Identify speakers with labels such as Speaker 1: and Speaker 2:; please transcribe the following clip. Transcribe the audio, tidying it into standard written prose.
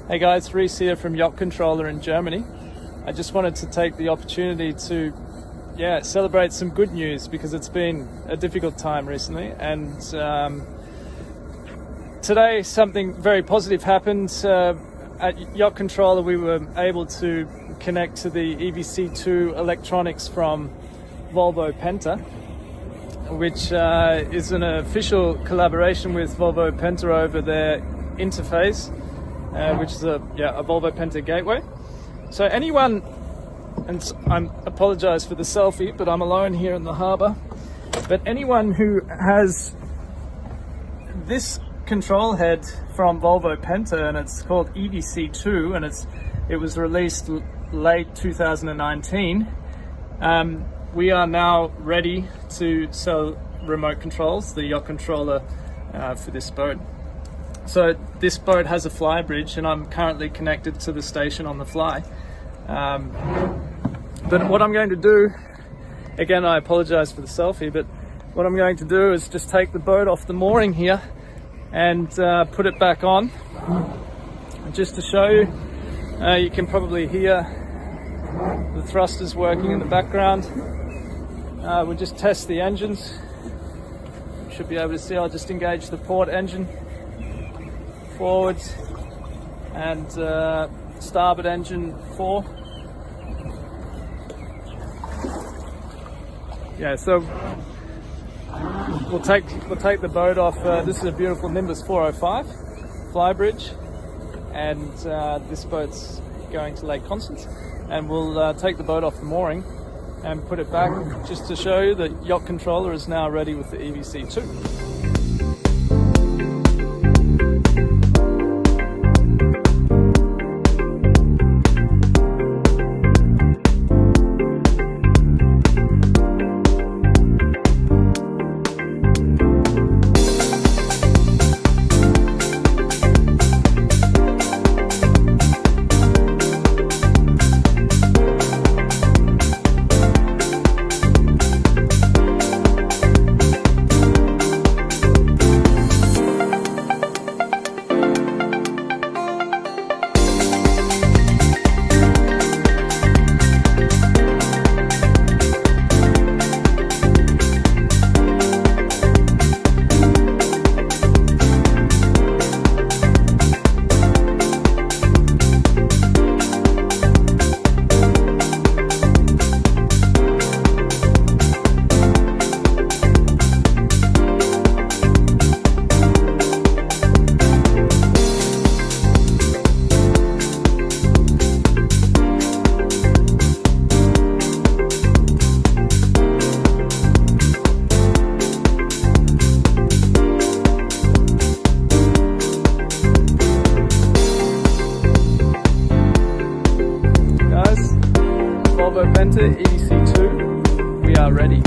Speaker 1: Hey guys, Reese here from Yacht Controller in Germany. I just wanted to take the opportunity to celebrate some good news because it's been a difficult time recently, and today something very positive happened. At Yacht Controller we were able to connect to the EVC2 electronics from VOLVO Penta, which is an official collaboration with VOLVO Penta over their interface, which is a VOLVO Penta gateway. So anyone, and I apologize for the selfie, but I'm alone here in the harbor, but anyone who has this control head from VOLVO Penta, and it's called EVC2, and it was released late 2019, we are now ready to sell remote controls, the Yacht Controller, for this boat. So this boat has a fly bridge, and I'm currently connected to the station on the fly. But what I'm going to do, again, I apologize for the selfie, but what I'm going to do is just take the boat off the mooring here and put it back on. Just to show you, you can probably hear the thrusters working in the background. We'll just test the engines. You should be able to see. I'll just engage the port engine, forwards, and starboard engine 4. Yeah, so we'll take the boat off. This is a beautiful Nimbus 405 fly bridge, and this boat's going to Lake Constance, and we'll take the boat off the mooring and put it back, just to show you that Yacht Controller is now ready with the EVC2. VOLVO Penta EVC2, we are ready.